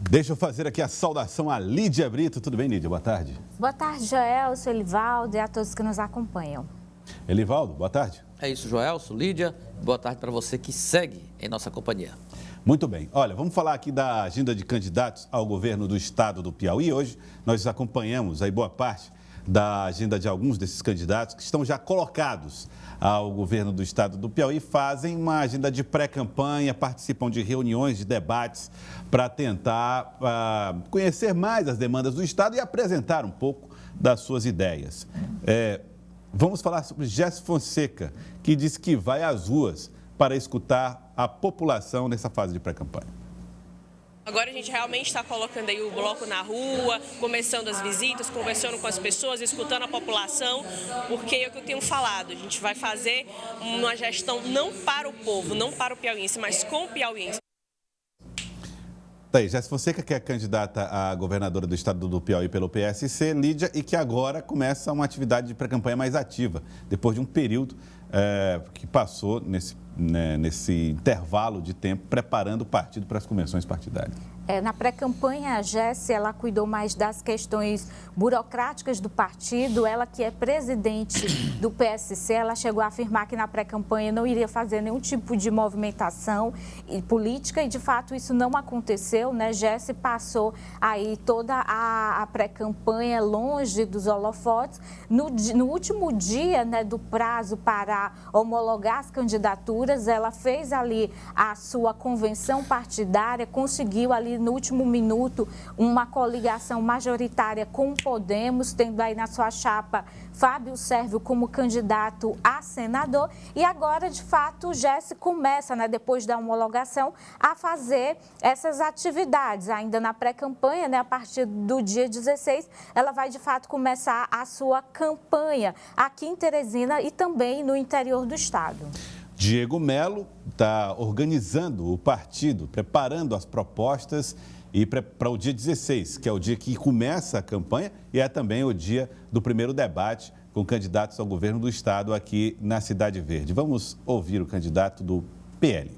Deixa eu fazer aqui a saudação a Lídia Brito. Tudo bem, Lídia? Boa tarde. Boa tarde, Joelson, Elivaldo e a todos que nos acompanham. Elivaldo, boa tarde. É isso, Joelson, Lídia. Boa tarde para você que segue em nossa companhia. Muito bem. Olha, vamos falar aqui da agenda de candidatos ao governo do estado do Piauí. Hoje nós acompanhamos aí boa parte da agenda de alguns desses candidatos que estão já colocados ao governo do estado do Piauí, fazem uma agenda de pré-campanha, participam de reuniões, de debates para tentar conhecer mais as demandas do estado e apresentar um pouco das suas ideias. Vamos falar sobre Jéssica Fonseca, que diz que vai às ruas para escutar a população nessa fase de pré-campanha. Agora a gente realmente está colocando aí o bloco na rua, começando as visitas, conversando com as pessoas, escutando a população, porque é o que eu tenho falado, a gente vai fazer uma gestão não para o povo, não para o piauiense, mas com o piauiense. Tá aí, Jéssica Fonseca, que é candidata a governadora do estado do Piauí pelo PSC, Lídia, e que agora começa uma atividade de pré-campanha mais ativa, depois de um período que passou nesse intervalo de tempo preparando o partido para as convenções partidárias. Na pré-campanha, a Jéssica, ela cuidou mais das questões burocráticas do partido. Ela, que é presidente do PSC, ela chegou a afirmar que na pré-campanha não iria fazer nenhum tipo de movimentação política e, de fato, isso não aconteceu, né? Jéssica passou aí toda a pré-campanha longe dos holofotes. No último dia, né, do prazo para homologar as candidaturas, ela fez ali a sua convenção partidária, conseguiu ali no último minuto uma coligação majoritária com o Podemos, tendo aí na sua chapa Fábio Sérvio como candidato a senador. E agora, de fato, o Jéssica começa, né, depois da homologação, a fazer essas atividades. Ainda na pré-campanha, né, a partir do dia 16, ela vai, de fato, começar a sua campanha aqui em Teresina e também no interior do estado. Diego Melo está organizando o partido, preparando as propostas e para o dia 16, que é o dia que começa a campanha e é também o dia do primeiro debate com candidatos ao governo do estado aqui na Cidade Verde. Vamos ouvir o candidato do PL.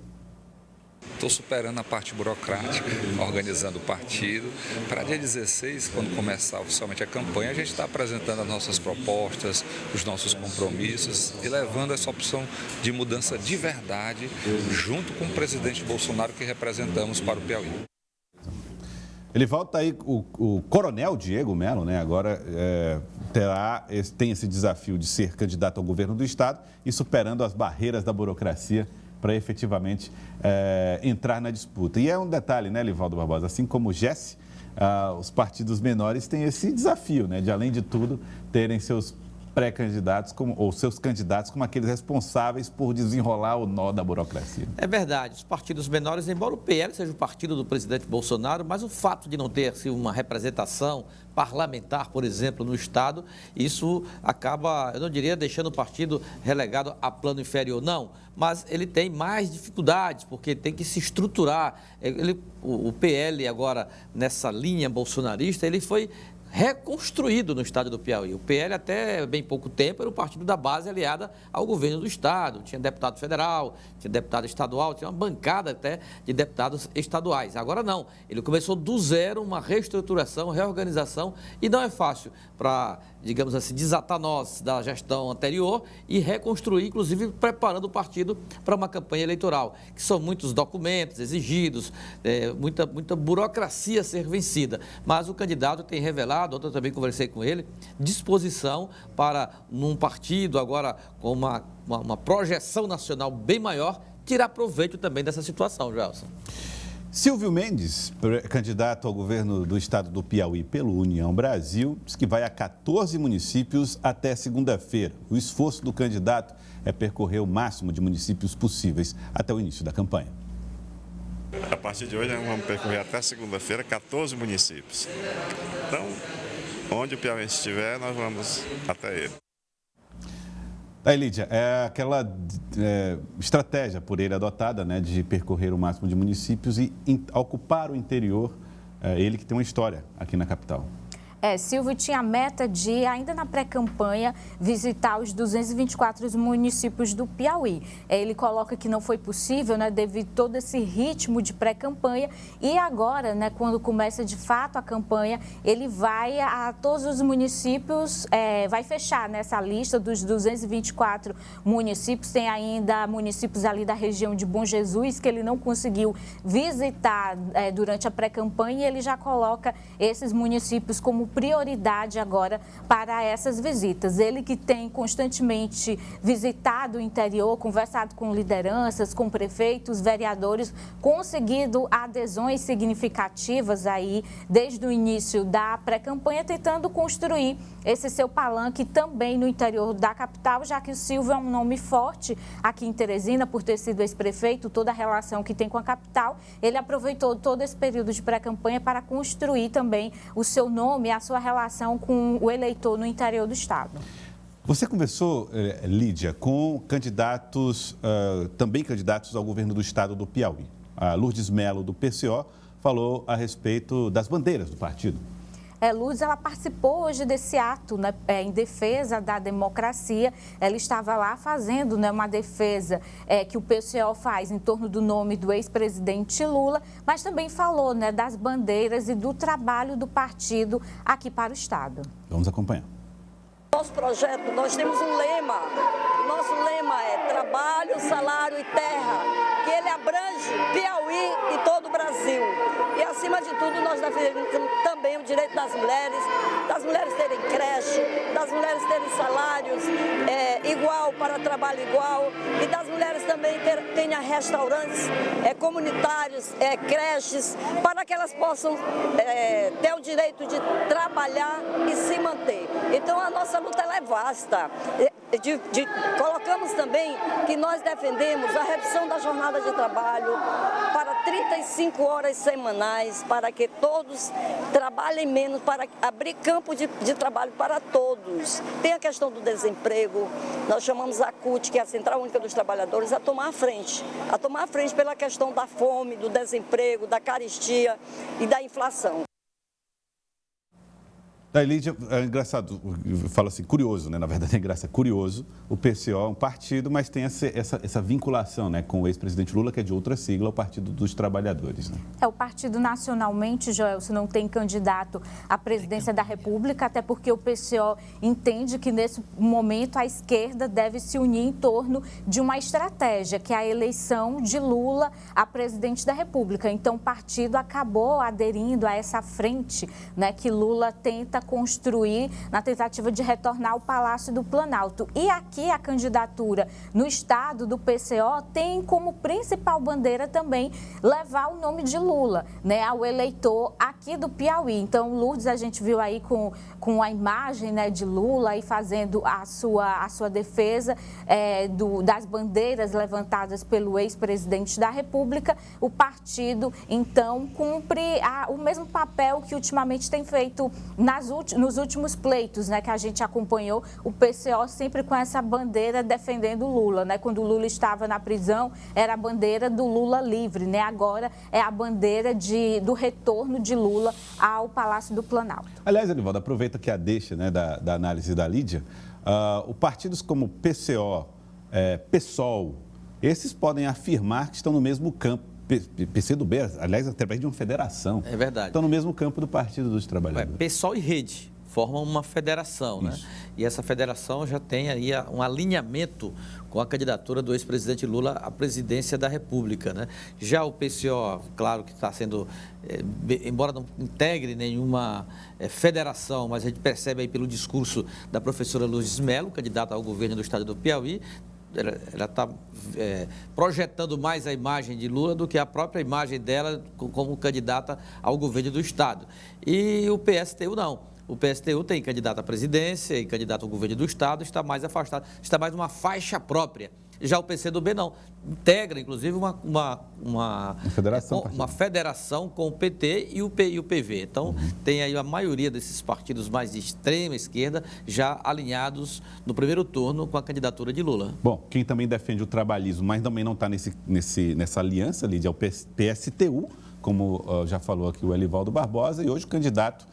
Estou superando a parte burocrática, organizando o partido. Para dia 16, quando começar oficialmente a campanha, a gente está apresentando as nossas propostas, os nossos compromissos e levando essa opção de mudança de verdade junto com o presidente Bolsonaro que representamos para o Piauí. Ele volta aí, o coronel Diego Melo, né, agora tem esse desafio de ser candidato ao governo do estado e superando as barreiras da burocracia para efetivamente entrar na disputa. E é um detalhe, né, Livaldo Barbosa, assim como o Jéssica, os partidos menores têm esse desafio, né, de além de tudo terem seus pré-candidatos ou seus candidatos como aqueles responsáveis por desenrolar o nó da burocracia. É verdade, os partidos menores, embora o PL seja o partido do presidente Bolsonaro, mas o fato de não ter uma representação parlamentar, por exemplo, no estado, isso acaba, eu não diria deixando o partido relegado a plano inferior, não, mas ele tem mais dificuldades, porque tem que se estruturar. O PL agora, nessa linha bolsonarista, ele foi reconstruído no estado do Piauí. O PL até bem pouco tempo era o partido da base aliada ao governo do estado. Tinha deputado federal, tinha deputado estadual, tinha uma bancada até de deputados estaduais. Agora não, ele começou do zero, uma reestruturação, reorganização e não é fácil para, digamos assim, desatar nós da gestão anterior e reconstruir, inclusive preparando o partido para uma campanha eleitoral, que são muitos documentos exigidos, muita burocracia a ser vencida. Mas o candidato tem revelado, ontem eu também conversei com ele, disposição para, num partido agora com uma projeção nacional bem maior, tirar proveito também dessa situação, Gelson. Silvio Mendes, candidato ao governo do estado do Piauí pelo União Brasil, diz que vai a 14 municípios até segunda-feira. O esforço do candidato é percorrer o máximo de municípios possíveis até o início da campanha. A partir de hoje, nós vamos percorrer até segunda-feira 14 municípios. Então, onde o piauiense estiver, nós vamos até ele. Aí, Lídia, é aquela estratégia por ele adotada, né, de percorrer o máximo de municípios e ocupar o interior, ele que tem uma história aqui na capital. Silvio tinha a meta de, ainda na pré-campanha, visitar os 224 municípios do Piauí. Ele coloca que não foi possível, né, devido a todo esse ritmo de pré-campanha. E agora, né, quando começa de fato a campanha, ele vai a todos os municípios, vai fechar nessa lista dos 224 municípios. Tem ainda municípios ali da região de Bom Jesus que ele não conseguiu visitar durante a pré-campanha, e ele já coloca esses municípios como prioridade agora para essas visitas. Ele que tem constantemente visitado o interior, conversado com lideranças, com prefeitos, vereadores, conseguido adesões significativas aí desde o início da pré-campanha, tentando construir esse seu palanque também no interior da capital, já que o Silvio é um nome forte aqui em Teresina, por ter sido ex-prefeito, toda a relação que tem com a capital. Ele aproveitou todo esse período de pré-campanha para construir também o seu nome, a sua relação com o eleitor no interior do estado. Você conversou, Lídia, com candidatos, também candidatos ao governo do estado do Piauí. A Lourdes Mello, do PCO, falou a respeito das bandeiras do partido. Lourdes, ela participou hoje desse ato, né, em defesa da democracia. Ela estava lá fazendo, né, uma defesa que o PCO faz em torno do nome do ex-presidente Lula, mas também falou, né, das bandeiras e do trabalho do partido aqui para o estado. Vamos acompanhar. Nosso projeto, nós temos um lema. O nosso lema é trabalho, salário e terra, que ele abrange Piauí e todo o Brasil. E, acima de tudo, nós defendemos também o direito das mulheres terem creche, das mulheres terem salários igual para trabalho igual, e das mulheres também tenham restaurantes comunitários, creches, para que elas possam ter o direito de trabalhar e se manter. Então, a nossa luta ela é vasta. Colocamos também que nós defendemos a redução da jornada de trabalho para 35 horas semanais, para que todos trabalhem menos, para abrir campo de trabalho para todos. Tem a questão do desemprego, nós chamamos a CUT, que é a Central Única dos Trabalhadores, a tomar a frente pela questão da fome, do desemprego, da carestia e da inflação. Da Lídia, é engraçado, fala assim, curioso, né? Na verdade é engraçado, curioso. O PCO é um partido, mas tem essa vinculação, né, com o ex-presidente Lula, que é de outra sigla, o Partido dos Trabalhadores, né? O partido nacionalmente, Joelson, não tem candidato à presidência da República, até porque o PCO entende que nesse momento a esquerda deve se unir em torno de uma estratégia, que é a eleição de Lula a presidente da República. Então o partido acabou aderindo a essa frente, né, que Lula tenta construir na tentativa de retornar ao Palácio do Planalto. E aqui a candidatura no estado do PCO tem como principal bandeira também levar o nome de Lula, né, ao eleitor aqui do Piauí. Então, Lourdes, a gente viu aí com a imagem, né, de Lula aí fazendo a sua defesa das bandeiras levantadas pelo ex-presidente da República. O partido, então, cumpre o mesmo papel que ultimamente tem feito nos últimos pleitos, né, que a gente acompanhou, o PCO sempre com essa bandeira defendendo o Lula, né? Quando o Lula estava na prisão, era a bandeira do Lula livre, né? Agora é a bandeira do retorno de Lula ao Palácio do Planalto. Aliás, Elivaldo, aproveita que a deixa, né, da análise da Lídia, os partidos como PCO, PSOL, esses podem afirmar que estão no mesmo campo. PCdoB, aliás, através de uma federação. É verdade. Estão no mesmo campo do Partido dos Trabalhadores. PSOL e Rede formam uma federação, né? E essa federação já tem aí um alinhamento com a candidatura do ex-presidente Lula à presidência da República, né? Já o PCO, claro que está sendo, embora não integre nenhuma federação, mas a gente percebe aí pelo discurso da professora Lourdes Mello, candidata ao governo do estado do Piauí, ela está projetando mais a imagem de Lula do que a própria imagem dela como candidata ao governo do estado. E o PSTU não. O PSTU tem candidato à presidência e candidato ao governo do estado, está mais afastado, está mais numa faixa própria. Já o PCdoB não, integra inclusive uma federação com o PT e o PV. Então, tem aí a maioria desses partidos mais de extrema esquerda já alinhados no primeiro turno com a candidatura de Lula. Bom, quem também defende o trabalhismo, mas também não está nessa aliança, Lídia, é o PSTU, como já falou aqui o Elivaldo Barbosa, e hoje o candidato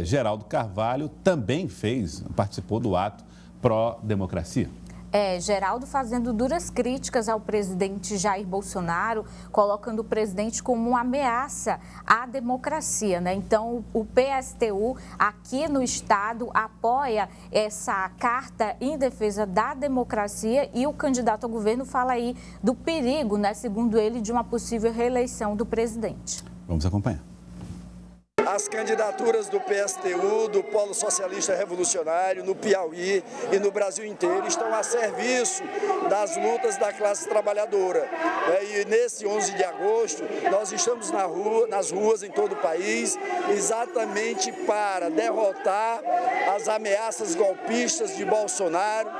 Geraldo Carvalho também participou do ato pró-democracia. Geraldo fazendo duras críticas ao presidente Jair Bolsonaro, colocando o presidente como uma ameaça à democracia, né? Então, o PSTU aqui no estado apoia essa carta em defesa da democracia e o candidato ao governo fala aí do perigo, né, segundo ele, de uma possível reeleição do presidente. Vamos acompanhar. As candidaturas do PSTU, do Polo Socialista Revolucionário, no Piauí e no Brasil inteiro estão a serviço das lutas da classe trabalhadora. E nesse 11 de agosto, nós estamos nas ruas em todo o país, exatamente para derrotar as ameaças golpistas de Bolsonaro,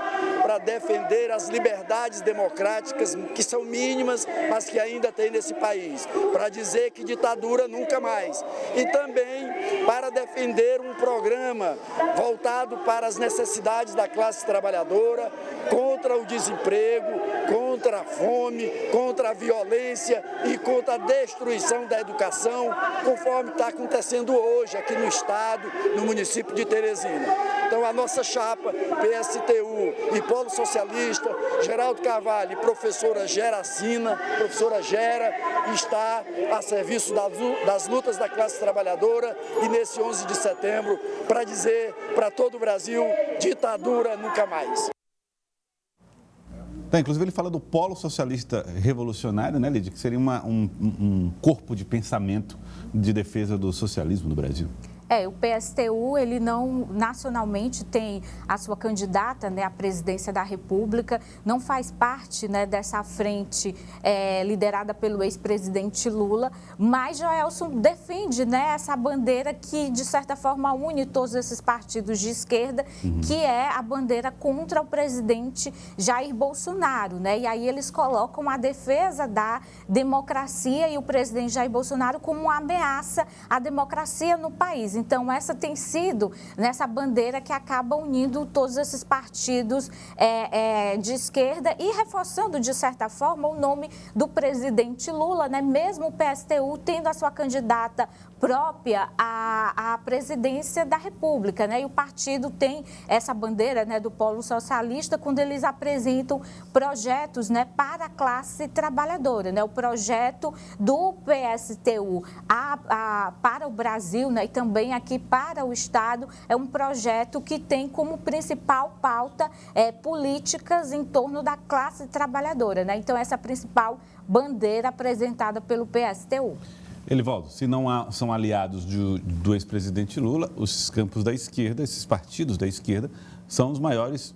para defender as liberdades democráticas, que são mínimas, mas que ainda tem nesse país, para dizer que ditadura nunca mais. E também para defender um programa voltado para as necessidades da classe trabalhadora, contra o desemprego, contra a fome, contra a violência e contra a destruição da educação, conforme está acontecendo hoje aqui no estado, no município de Teresina. Então a nossa chapa, PSTU e Polo Socialista, Geraldo Carvalho e professora Geracina, professora Gera, está a serviço das lutas da classe trabalhadora e nesse 11 de setembro para dizer para todo o Brasil, ditadura nunca mais. Inclusive ele fala do Polo Socialista Revolucionário, né, Lídia, que seria um corpo de pensamento de defesa do socialismo no Brasil. O PSTU, ele não nacionalmente tem a sua candidata, né, à presidência da República, não faz parte, né, dessa frente liderada pelo ex-presidente Lula, mas Joelson defende, né, essa bandeira que, de certa forma, une todos esses partidos de esquerda, que é a bandeira contra o presidente Jair Bolsonaro, né? E aí eles colocam a defesa da democracia e o presidente Jair Bolsonaro como uma ameaça à democracia no país. Então, essa tem sido nessa bandeira que acaba unindo todos esses partidos de esquerda e reforçando, de certa forma, o nome do presidente Lula, né? Mesmo o PSTU tendo a sua candidata própria à presidência da República, né? E o partido tem essa bandeira, né, do Polo Socialista quando eles apresentam projetos, né, para a classe trabalhadora, né? O projeto do PSTU para o Brasil, né, e também aqui para o estado é um projeto que tem como principal pauta políticas em torno da classe trabalhadora, né? Então essa é a principal bandeira apresentada pelo PSTU. Elivaldo, se não são aliados do ex-presidente Lula, os campos da esquerda, esses partidos da esquerda, são os maiores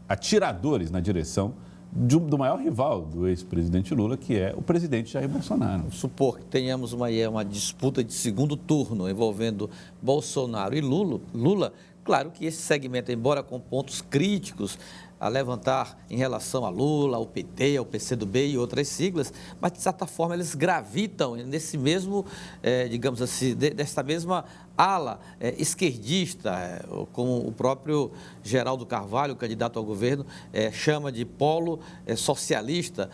atiradores na direção do maior rival do ex-presidente Lula, que é o presidente Jair Bolsonaro. Vamos supor que tenhamos uma disputa de segundo turno envolvendo Bolsonaro e Lula, claro que esse segmento, embora com pontos críticos a levantar em relação a Lula, ao PT, ao PCdoB e outras siglas, mas de certa forma eles gravitam nesse mesmo, digamos assim, dessa mesma ala esquerdista, como o próprio Geraldo Carvalho, candidato ao governo, chama de polo socialista,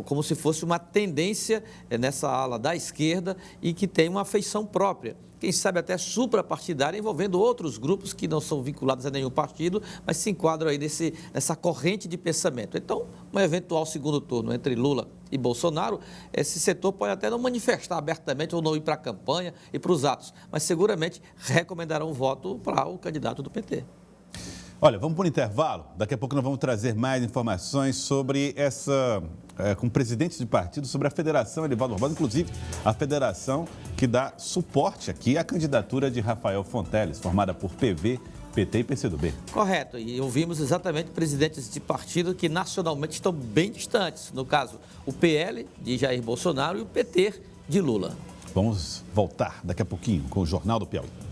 como se fosse uma tendência nessa ala da esquerda e que tem uma feição própria. Quem sabe até suprapartidária, envolvendo outros grupos que não são vinculados a nenhum partido, mas se enquadram aí nessa corrente de pensamento. Então, um eventual segundo turno entre Lula e Bolsonaro, esse setor pode até não manifestar abertamente ou não ir para a campanha e para os atos, mas seguramente recomendarão um voto para o candidato do PT. Olha, vamos para o intervalo. Daqui a pouco nós vamos trazer mais informações sobre com presidentes de partido, sobre a federação Elivaldo Barbosa, inclusive a federação que dá suporte aqui à candidatura de Rafael Fonteles, formada por PV, PT e PCdoB. Correto, e ouvimos exatamente presidentes de partido que nacionalmente estão bem distantes, no caso o PL de Jair Bolsonaro e o PT de Lula. Vamos voltar daqui a pouquinho com o Jornal do Piauí.